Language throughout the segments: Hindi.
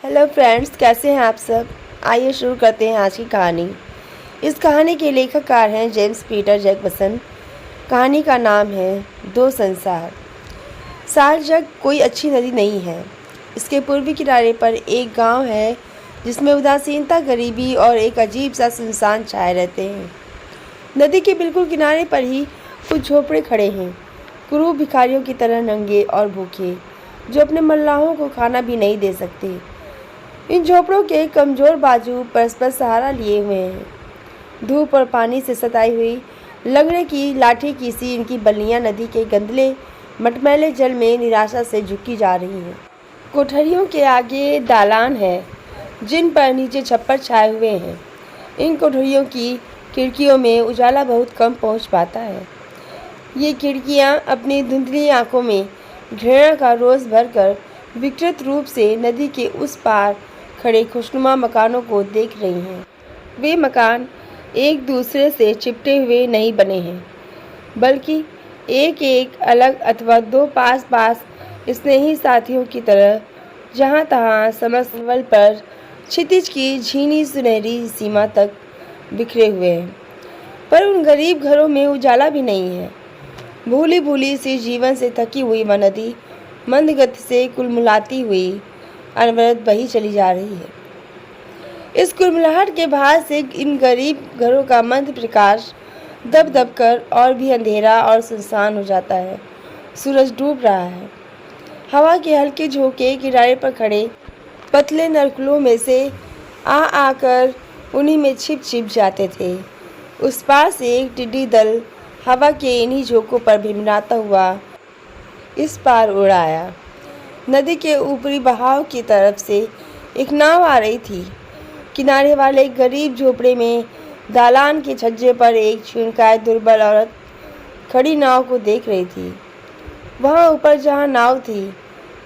हेलो फ्रेंड्स, कैसे हैं आप सब। आइए शुरू करते हैं आज की कहानी। इस कहानी के लेखककार हैं जेम्स पीटर जैकसन। कहानी का नाम है दो संसार। सालजक कोई अच्छी नदी नहीं है। इसके पूर्वी किनारे पर एक गांव है जिसमें उदासीनता, गरीबी और एक अजीब सा सुनसान छाए रहते हैं। नदी के बिल्कुल किनारे पर ही कुछ झोपड़े खड़े हैं, कुरूप भिखारियों की तरह नंगे और भूखे, जो अपने मल्लाहों को खाना भी नहीं दे सकते। इन झोपड़ों के कमजोर बाजू परस्पर सहारा लिए हुए हैं। धूप और पानी से सताई हुई लंगड़े की लाठी की सी इनकी बल्लियां नदी के गंदले मटमैले जल में निराशा से झुकी जा रही हैं। कोठरियों के आगे दालान है जिन पर नीचे छप्पर छाए हुए हैं। इन कोठरियों की खिड़कियों में उजाला बहुत कम पहुंच पाता है। ये खिड़कियां अपनी धुंधली आंखों में घृणा का रोष भरकर विकृत रूप से नदी के उस पार खड़े खुशनुमा मकानों को देख रही हैं। वे मकान एक दूसरे से चिपटे हुए नहीं बने हैं, बल्कि एक एक अलग अथवा दो पास पास स्नेही साथियों की तरह जहाँ तहाँ समस्तल पर क्षितिज की झीनी सुनहरी सीमा तक बिखरे हुए हैं। पर उन गरीब घरों में उजाला भी नहीं है। भूली भूली सी जीवन से थकी हुई वह नदी मंद गति से कुलमुलाती हुई अनवरत बही चली जा रही है। इस कुलमुलाहट के भार से इन गरीब घरों का मंद प्रकाश दब दब कर और भी अंधेरा और सुनसान हो जाता है। सूरज डूब रहा है। हवा के हल्के झोंके किनारे पर खड़े पतले नलकुलों में से आकर उन्हीं में छिप छिप जाते थे। उस पार से एक टिड्डी दल हवा के इन्हीं झोंकों पर भिनभिनाता हुआ इस पार उड़ आया। नदी के ऊपरी बहाव की तरफ से एक नाव आ रही थी। किनारे वाले एक गरीब झोपड़े में दालान के छज्जे पर एक क्षीणकाय दुर्बल औरत खड़ी नाव को देख रही थी। वहाँ ऊपर जहाँ नाव थी,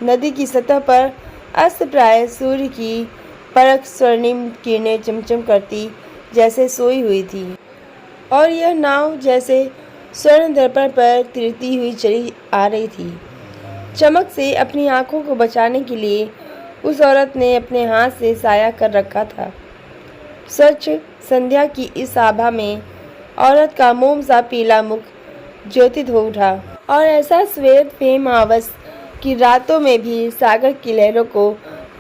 नदी की सतह पर अस्तप्राय सूर्य की परख स्वर्णिम किरणें चमचम करती जैसे सोई हुई थी, और यह नाव जैसे स्वर्ण दर्पण पर तिरती हुई चली आ रही थी। चमक से अपनी आंखों को बचाने के लिए उस औरत ने अपने हाथ से साया कर रखा था। स्वच्छ संध्या की इस आभा में औरत का मोम सा पीला मुख ज्योतित हो उठा, और ऐसा श्वेत फेम आवस की रातों में भी सागर की लहरों को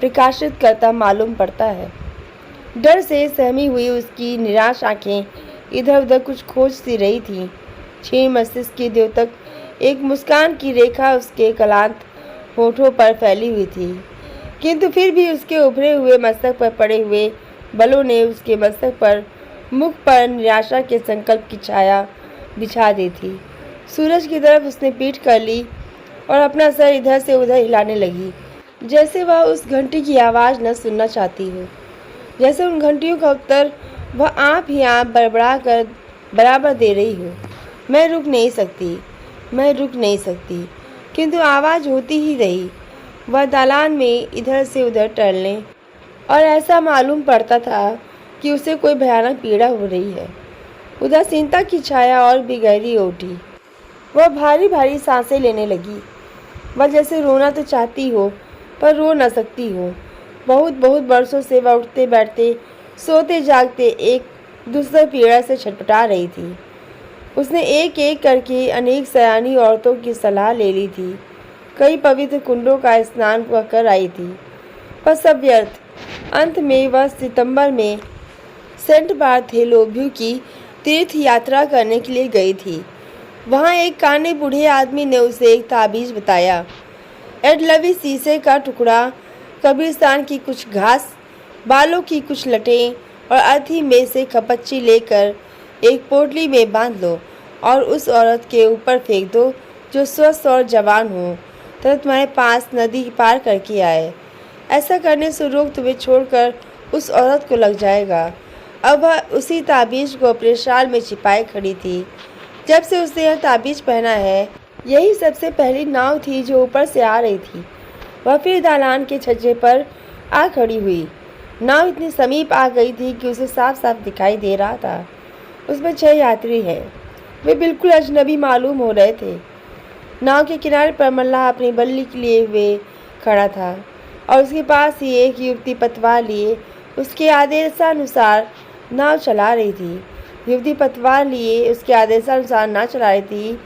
प्रकाशित करता मालूम पड़ता है। डर से सहमी हुई उसकी निराश आंखें इधर उधर कुछ खोजती रही थीं। क्षीण मस्तिष्क की द्योतक एक मुस्कान की रेखा उसके क्लांत होठों पर फैली हुई थी, किंतु फिर भी उसके उभरे हुए मस्तक पर पड़े हुए बलों ने उसके मस्तक पर मुख पर निराशा के संकल्प की छाया बिछा दी थी। सूरज की तरफ उसने पीठ कर ली और अपना सर इधर से उधर हिलाने लगी, जैसे वह उस घंटी की आवाज़ न सुनना चाहती हो। जैसे उन घंटियों का उत्तर वह आप ही आप बड़बड़ा कर बराबर दे रही हो। मैं रुक नहीं सकती, मैं रुक नहीं सकती। किंतु आवाज़ होती ही रही। वह दालान में इधर से उधर टहलने, और ऐसा मालूम पड़ता था कि उसे कोई भयानक पीड़ा हो रही है। उदासीनता की छाया और भी गहरी उठी। वह भारी भारी सांसें लेने लगी। वह जैसे रोना तो चाहती हो पर रो न सकती हो। बहुत बहुत बरसों से वह उठते बैठते सोते जागते एक दूसरे पीड़ा से छटपटा रही थी। उसने एक एक करके अनेक सयानी औरतों की सलाह ले ली थी। कई पवित्र कुंडों का स्नान कर आई थी, पर सब व्यर्थ। अंत में वह सितंबर में सेंट बार्थोलोम्यू की तीर्थ यात्रा करने के लिए गई थी। वहाँ एक काने बूढ़े आदमी ने उसे एक ताबीज़ बताया। एडलवी शीशे का टुकड़ा, कब्रिस्तान की कुछ घास, बालों की कुछ लटें और अर्थी में से खपच्ची लेकर एक पोटली में बांध लो और उस औरत के ऊपर फेंक दो जो स्वस्थ और जवान हो तथा तुम्हारे पास नदी पार करके आए। ऐसा करने से रोग तुम्हें छोड़कर उस औरत को लग जाएगा। अब वह उसी ताबीज़ को अपने शाल में छिपाए खड़ी थी। जब से उसने यह ताबीज़ पहना है, यही सबसे पहली नाव थी जो ऊपर से आ रही थी। वह फिर दालान के छज्जे पर आ खड़ी हुई। नाव इतनी समीप आ गई थी कि उसे साफ साफ दिखाई दे रहा था। उसमें 6 यात्री हैं। वे बिल्कुल अजनबी मालूम हो रहे थे। नाव के किनारे पर मल्लाह अपनी बल्ली लिए हुए खड़ा था। और उसके पास ही एक युवती पतवार लिए उसके आदेशानुसार नाव चला रही थी। युवती पतवार लिए उसके आदेशानुसार नाव चला रही थी।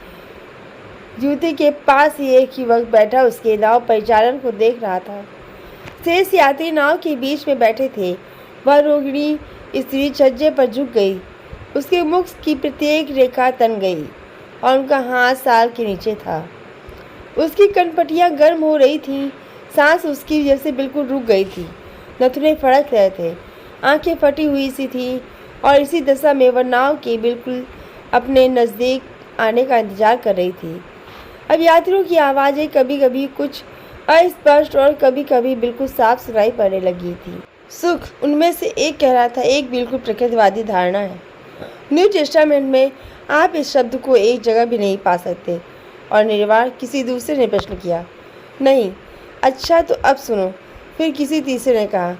युवती के पास ही एक युवक बैठा उसके नाव परिचालन को देख रहा था। शेष यात्री नाव के बीच में बैठे थे। वह रोगिणी स्त्री छज्जे पर झुक गई। उसके मुख की प्रत्येक रेखा तन गई और उनका हाथ साल के नीचे था। उसकी कनपटियां गर्म हो रही थीं। सांस उसकी वजह से बिल्कुल रुक गई थी। नथुने फड़क रहे थे। आंखें फटी हुई सी थी और इसी दशा में वह नाव के बिल्कुल अपने नज़दीक आने का इंतजार कर रही थी। अब यात्रियों की आवाज़ें कभी कभी कुछ अस्पष्ट और कभी कभी बिल्कुल साफ सुनाई पड़ने लगी थी। सुख, उनमें से एक कह रहा था, एक बिल्कुल प्रकृतिवादी धारणा है। न्यू टेस्टामेंट में आप इस शब्द को एक जगह भी नहीं पा सकते। और निर्वाण, किसी दूसरे ने प्रश्न किया। नहीं। अच्छा तो अब सुनो। फिर किसी तीसरे ने कहा,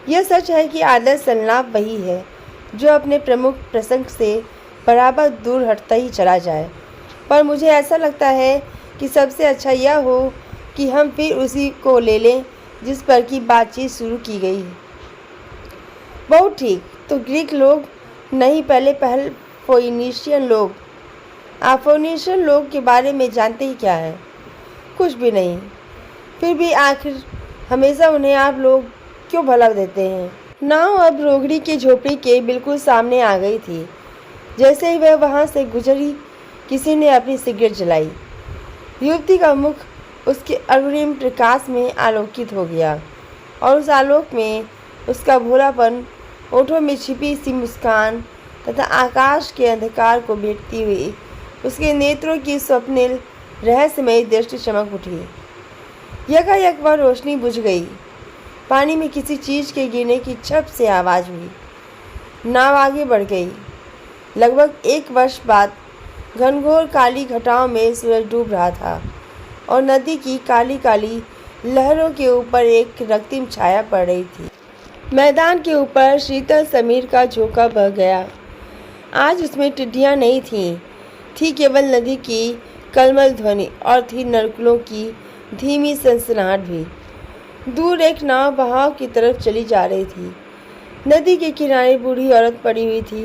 यह सच है कि आदर्श संलाप वही है जो अपने प्रमुख प्रसंग से बराबर दूर हटता ही चला जाए, पर मुझे ऐसा लगता है कि सबसे अच्छा यह हो कि हम फिर उसी को ले लें जिस पर की बातचीत शुरू की गई है। बहुत ठीक। तो ग्रीक लोग नहीं, पहले फोइनिशियन लोग। आप फोइनिशियन लोग के बारे में जानते ही क्या है? कुछ भी नहीं। फिर भी आखिर हमेशा उन्हें आप लोग क्यों भला देते हैं? नाव अब रोगड़ी के झोपड़ी के बिल्कुल सामने आ गई थी। जैसे ही वह वहाँ से गुजरी, किसी ने अपनी सिगरेट जलाई। युवती का मुख उसके अरुणिम प्रकाश में आलोकित हो गया और उस आलोक में उसका भोलापन, ओठों में छिपी सी मुस्कान तथा आकाश के अंधकार को भेदती हुई उसके नेत्रों की स्वप्निल रहस्यमयी दृष्टि चमक उठी। यकायक वह रोशनी बुझ गई। पानी में किसी चीज़ के गिरने की छप से आवाज़ हुई। नाव आगे बढ़ गई। लगभग 1 वर्ष बाद घनघोर काली घटाओं में सूरज डूब रहा था और नदी की काली काली लहरों के ऊपर एक रक्तिम छाया पड़ रही थी। मैदान के ऊपर शीतल समीर का झोंका बह गया। आज उसमें टिड्डियाँ नहीं थी केवल नदी की कलमल ध्वनि और थी नरकुलों की धीमी सनसनाहट भी। दूर एक नाव बहाव की तरफ चली जा रही थी। नदी के किनारे बूढ़ी औरत पड़ी हुई थी।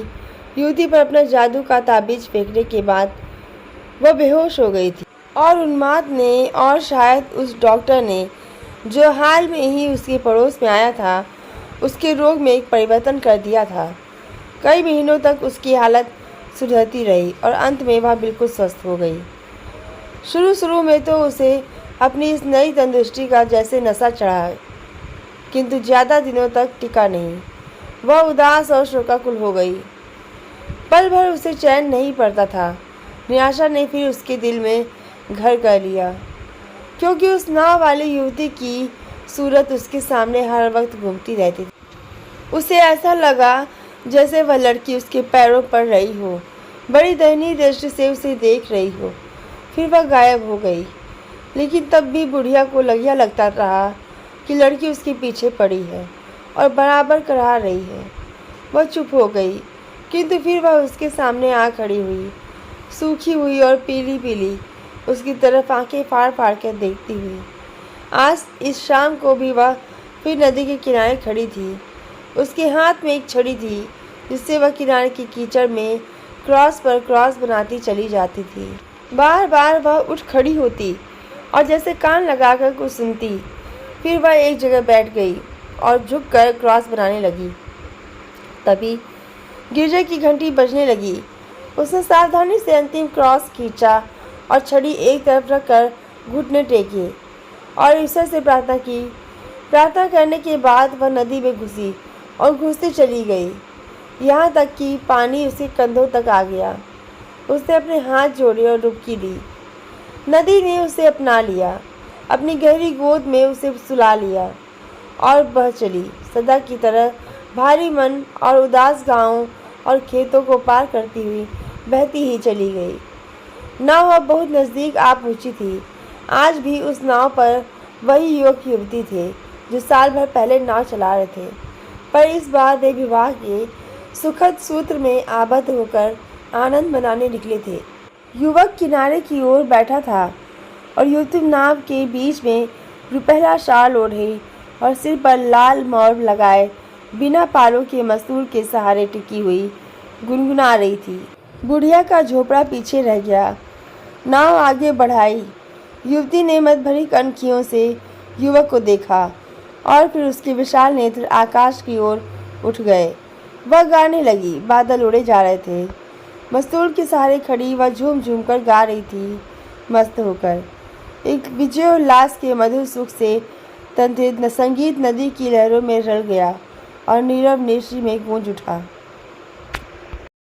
युवती पर अपना जादू का ताबीज फेंकने के बाद वह बेहोश हो गई थी और उन्माद ने और शायद उस डॉक्टर ने जो हाल में ही उसके पड़ोस में आया था, उसके रोग में एक परिवर्तन कर दिया था। कई महीनों तक उसकी हालत सुधरती रही और अंत में वह बिल्कुल स्वस्थ हो गई। शुरू में तो उसे अपनी इस नई तंदुरुस्ती का जैसे नशा चढ़ा, किंतु ज़्यादा दिनों तक टिका नहीं। वह उदास और शोकाकुल हो गई। पल भर उसे चैन नहीं पड़ता था। निराशा ने फिर उसके दिल में घर कर लिया, क्योंकि उस नाव वाली युवती की सूरत उसके सामने हर वक्त घूमती रहती थी। उसे ऐसा लगा जैसे वह लड़की उसके पैरों पर रही हो, बड़ी दयनीय दृष्टि से उसे देख रही हो। फिर वह गायब हो गई, लेकिन तब भी बुढ़िया को यह लगता रहा कि लड़की उसके पीछे पड़ी है और बराबर करा रही है। वह चुप हो गई, किंतु फिर वह उसके सामने आ खड़ी हुई, सूखी हुई और पीली पीली, उसकी तरफ आंखें फाड़ फाड़ कर देखती हुई। आज इस शाम को भी वह फिर नदी के किनारे खड़ी थी। उसके हाथ में एक छड़ी थी, जिससे वह किनारे की कीचड़ में क्रॉस पर क्रॉस बनाती चली जाती थी। बार बार वह उठ खड़ी होती और जैसे कान लगाकर कुछ सुनती। फिर वह एक जगह बैठ गई और झुककर क्रॉस बनाने लगी। तभी गिरजे की घंटी बजने लगी। उसने सावधानी से अंतिम क्रॉस खींचा और छड़ी एक तरफ रखकर घुटने टेके और ईश्वर से प्रार्थना की। प्रार्थना करने के बाद वह नदी में घुसी और घुसती चली गई, यहाँ तक कि पानी उसके कंधों तक आ गया। उसने अपने हाथ जोड़े और डुबकी दी। नदी ने उसे अपना लिया, अपनी गहरी गोद में उसे सुला लिया और बह चली। सदा की तरह भारी मन और उदास गांवों और खेतों को पार करती हुई बहती ही चली गई। नाव अब बहुत नज़दीक आ पहुंची थी। आज भी उस नाव पर वही युवक युवती थे जो साल भर पहले नाव चला रहे थे, पर इस बार वे विवाह के सुखद सूत्र में आबद्ध होकर आनंद मनाने निकले थे। युवक किनारे की ओर बैठा था और युवती नाव के बीच में रुपहला शाल ओढ़े और सिर पर लाल मौर लगाए बिना पालों के मस्तूल के सहारे टिकी हुई गुनगुना रही थी। बुढ़िया का झोपड़ा पीछे रह गया। नाव आगे बढ़ाई। युवती ने मद भरी कनखियों से युवक को देखा और फिर उसके विशाल नेत्र आकाश की ओर उठ गए। वह गाने लगी। बादल उड़े जा रहे थे। मस्तूल के सहारे खड़ी वह झूम झूम कर गा रही थी, मस्त होकर। एक विजयोल्लास के मधुर सुख से तंत्रित संगीत नदी की लहरों में रल गया और नीरव नेशी में गूंज उठा।